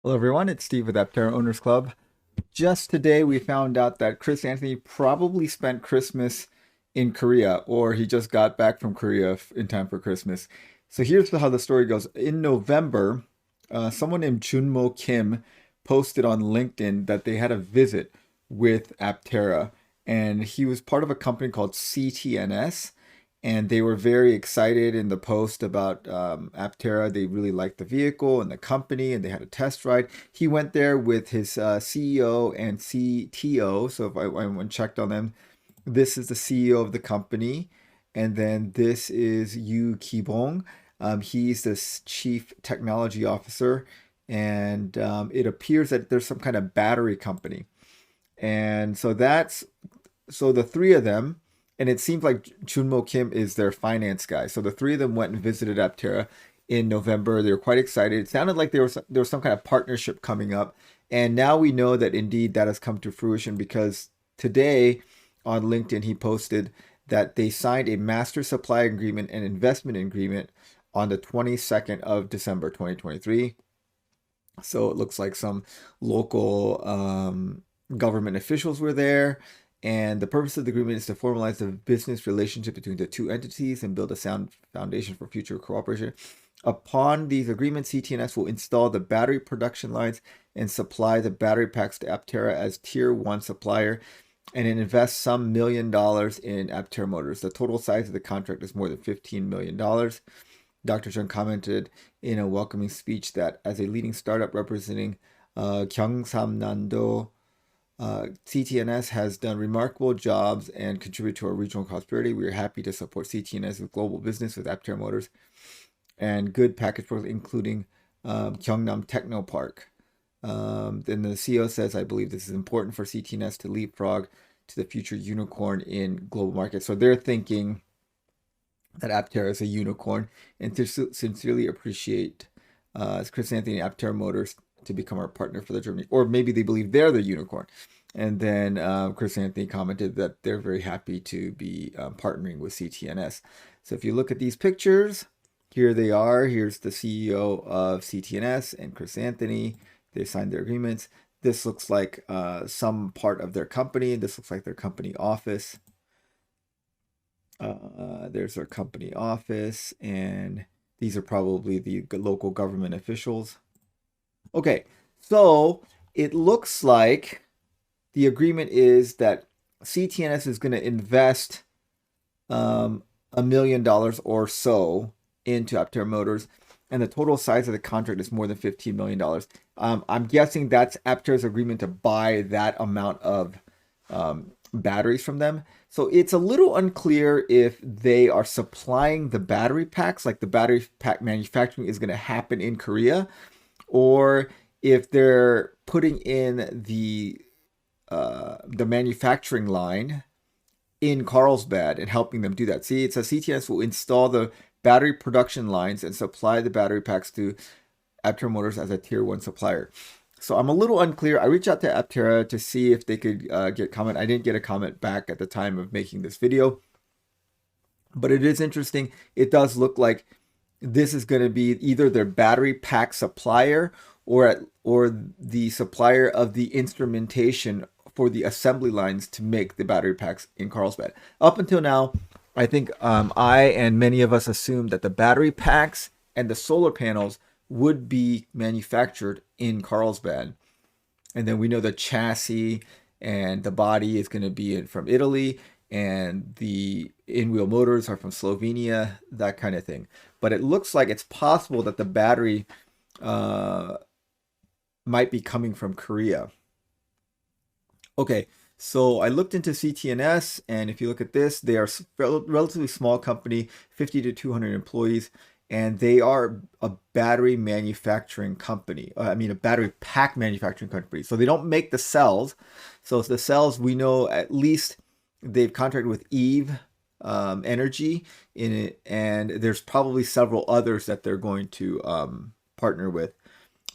Hello, everyone. It's Steve with Aptera Owners Club. Just today, we found out that Chris Anthony probably spent Christmas in Korea, or he just got back from Korea in time for Christmas. So here's how the story goes. In November, someone named Junmo Kim posted on LinkedIn that they had a visit with Aptera, and he was part of a company called CTNS, and they were very excited in the post about Aptera. They really liked the vehicle and the company, and they had a test ride. He went there with his CEO and CTO. So if I went and checked on them, this is the CEO of the company, and then this is Yu Kibong. He's the chief technology officer, and it appears that there's some kind of battery company, and so the three of them, and it seems like Chunmo Kim is their finance guy. So the three of them went and visited Aptera in November. They were quite excited. It sounded like there was some kind of partnership coming up, and now we know that indeed that has come to fruition because today on LinkedIn he posted that they signed a master supply agreement and investment agreement on the 22nd of December 2023. So it looks like some local government officials were there. And the purpose of the agreement is to formalize the business relationship between the two entities and build a sound foundation for future cooperation. Upon these agreements, CTNS will install the battery production lines and supply the battery packs to Aptera as tier one supplier and invest some $1 million in Aptera Motors. The total size of the contract is more than $15 million. Dr. Chung commented in a welcoming speech that as a leading startup representing Gyeongsamnam-do, CTNS has done remarkable jobs and contributed to our regional prosperity. We are happy to support CTNS with global business with Aptera Motors and good package products, including Gyeongnam Techno Park. Then the CEO says, I believe this is important for CTNS to leapfrog to the future unicorn in global markets. So they're thinking that Aptera is a unicorn and to sincerely appreciate Chris Anthony and Aptera Motors to become our partner for the Germany, or maybe they believe they're the unicorn. And then Chris Anthony commented that they're very happy to be partnering with CTNS. So if you look at these pictures, here they are. Here's the CEO of CTNS and Chris Anthony. They signed their agreements. This looks like some part of their company. This looks like their company office. There's their company office, and these are probably the local government officials. Okay, so it looks like the agreement is that CTNS is going to invest $1 million or so into Aptera Motors, and the total size of the contract is more than $15 million. I'm guessing that's Aptera's agreement to buy that amount of batteries from them. So it's a little unclear if they are supplying the battery packs, like the battery pack manufacturing is going to happen in Korea, or if they're putting in the manufacturing line in Carlsbad and helping them do that. See, it says CTNS will install the battery production lines and supply the battery packs to Aptera Motors as a tier one supplier. So I'm a little unclear. I reached out to Aptera to see if they could get comment. I didn't get a comment back at the time of making this video, but it is interesting. It does look like this is going to be either their battery pack supplier or the supplier of the instrumentation for the assembly lines to make the battery packs in Carlsbad. Up until now, I think I and many of us assumed that the battery packs and the solar panels would be manufactured in Carlsbad. And then we know the chassis and the body is going to be from Italy, and the in-wheel motors are from Slovenia, that kind of thing. But it looks like it's possible that the battery might be coming from Korea. Okay, so I looked into CTNS, and if you look at this, they are a relatively small company, 50 to 200 employees, and they are a battery manufacturing company. I mean, a battery pack manufacturing company. So they don't make the cells. So the cells, we know at least they've contracted with Eve Energy in it, and there's probably several others that they're going to partner with.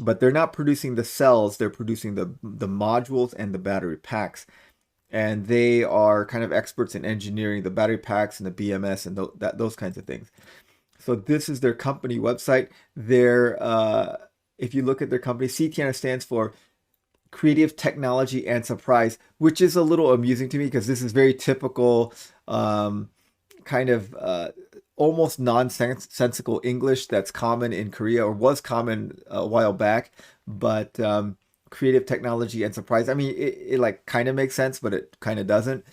But they're not producing the cells, they're producing the modules and the battery packs. And they are kind of experts in engineering the battery packs and the BMS and those kinds of things. So this is their company website. if you look at their company, CTNS stands for Creative Technology and Surprise, which is a little amusing to me because this is very typical, um, kind of almost nonsensical English that's common in Korea or was common a while back. But creative technology and surprise, I mean, it like kind of makes sense, but it kind of doesn't.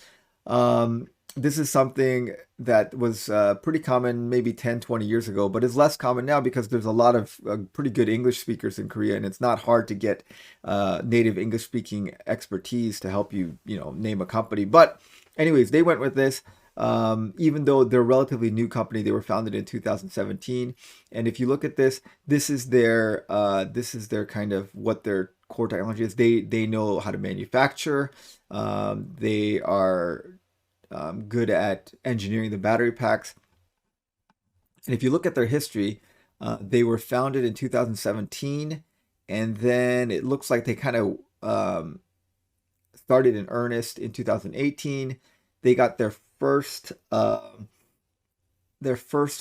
This is something that was pretty common maybe 10, 20 years ago, but is less common now because there's a lot of pretty good English speakers in Korea, and it's not hard to get native English speaking expertise to help you, name a company. But anyways, they went with this. Even though they're a relatively new company, they were founded in 2017. And if you look at this, this is their kind of what their core technology is. They know how to manufacture. They are good at engineering the battery packs. And if you look at their history, they were founded in 2017, and then it looks like they kind of started in earnest in 2018. They got their first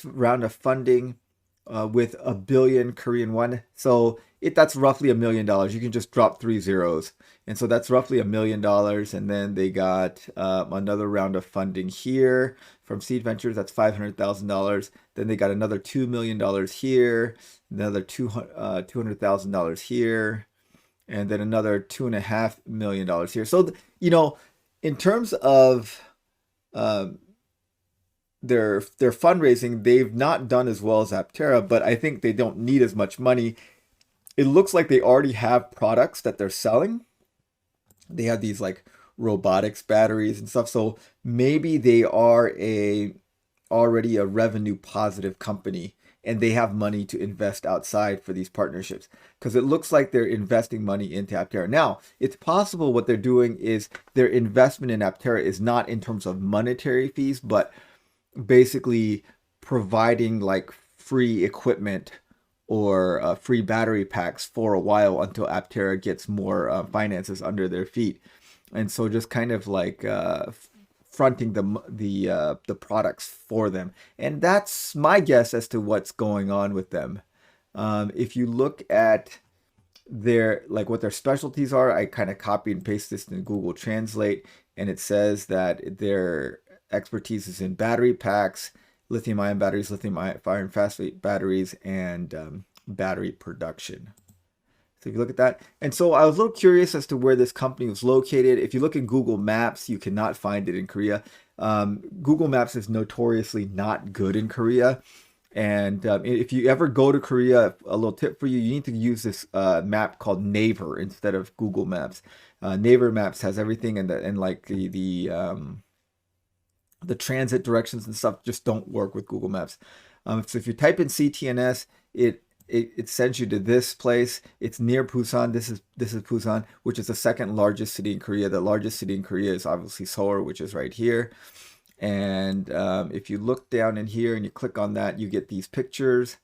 round of funding with 1 billion Korean won. So that's roughly $1 million. You can just drop 3 zeros. And so that's roughly $1 million. And then they got another round of funding here from Seed Ventures. That's $500,000. Then they got another $2 million here, another $200,000 here, and then another $2.5 million here. So, in terms of their fundraising, they've not done as well as Aptera, but I think they don't need as much money. It looks like they already have products that they're selling. They have these like robotics batteries and stuff, so maybe they are already a revenue positive company and they have money to invest outside for these partnerships, because it looks like they're investing money into Aptera. Now, it's possible what they're doing is their investment in Aptera is not in terms of monetary fees, but basically providing like free equipment or free battery packs for a while until Aptera gets more finances under their feet. And so just kind of like fronting the products for them. And that's my guess as to what's going on with them. If you look at what their specialties are, I kind of copy and paste this in Google Translate, and it says that their expertise is in battery packs, lithium-ion batteries, lithium-ion phosphate batteries, and battery production. So if you look at that, and so I was a little curious as to where this company was located. If you look in Google Maps, you cannot find it in Korea. Google Maps is notoriously not good in Korea. And if you ever go to Korea, a little tip for you, you need to use this map called Naver instead of Google Maps. Naver Maps has everything, and like the transit directions and stuff just don't work with Google Maps. So if you type in CTNS, it sends you to this place. It's near Busan. This is Busan, which is the second largest city in Korea. The largest city in Korea is obviously Seoul, which is right here. And if you look down in here and you click on that, you get these pictures.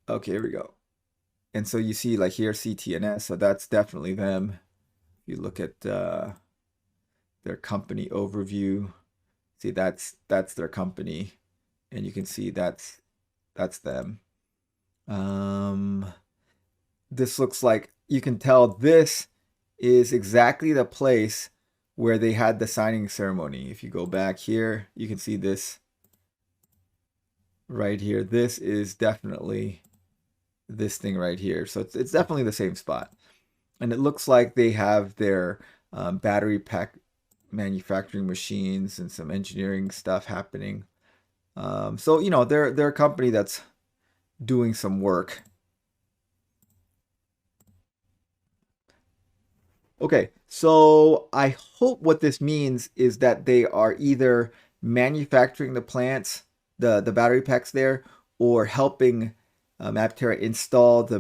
Okay, here we go. And so you see like here CTNS, so that's definitely them. If you look at their company overview, see that's their company, and you can see that's them. This looks like, you can tell this is exactly the place where they had the signing ceremony. If you go back here, you can see this right here. This is definitely this thing right here. So it's definitely the same spot. And it looks like they have their battery pack manufacturing machines and some engineering stuff happening. So they're a company that's doing some work. Okay, so I hope what this means is that they are either manufacturing the plants, the battery packs there, or helping Aptera install the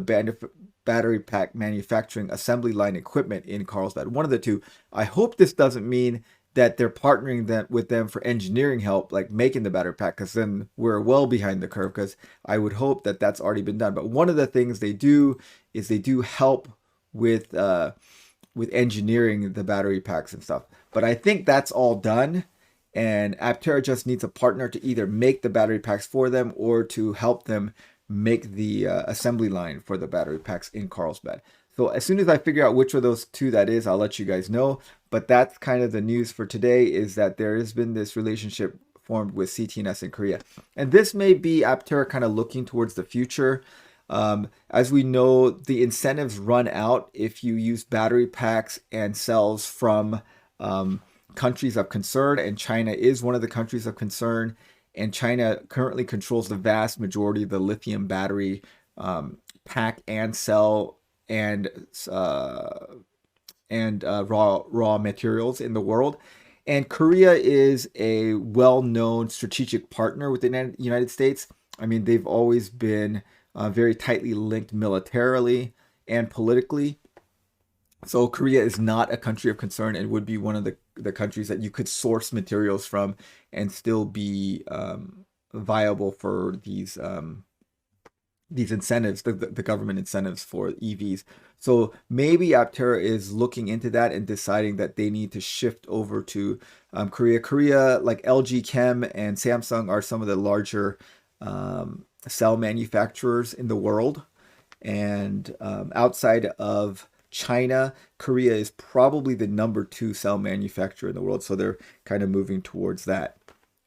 battery pack manufacturing assembly line equipment in Carlsbad. One of the two. I hope this doesn't mean that they're partnering with them for engineering help, like making the battery pack, because then we're well behind the curve, because I would hope that that's already been done. But one of the things they do is they do help with engineering the battery packs and stuff. But I think that's all done, and Aptera just needs a partner to either make the battery packs for them or to help them make the assembly line for the battery packs in Carlsbad. So as soon as I figure out which of those two that is, I'll let you guys know. But that's kind of the news for today, is that there has been this relationship formed with CTNS in Korea. And this may be Aptera kind of looking towards the future. As we know, the incentives run out if you use battery packs and cells from countries of concern, and China is one of the countries of concern. And China currently controls the vast majority of the lithium battery pack and cell and raw materials in the world. And Korea is a well-known strategic partner with the United States. I mean, they've always been very tightly linked militarily and politically. So Korea is not a country of concern and would be one of the countries that you could source materials from and still be viable for these incentives, the government incentives for EVs. So maybe Aptera is looking into that and deciding that they need to shift over to Korea. Korea, like LG Chem and Samsung, are some of the larger cell manufacturers in the world. And outside of China, Korea is probably the #2 cell manufacturer in the world. So they're kind of moving towards that.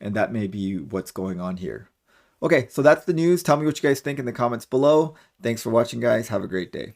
And that may be what's going on here. Okay, so that's the news. Tell me what you guys think in the comments below. Thanks for watching, guys. Have a great day.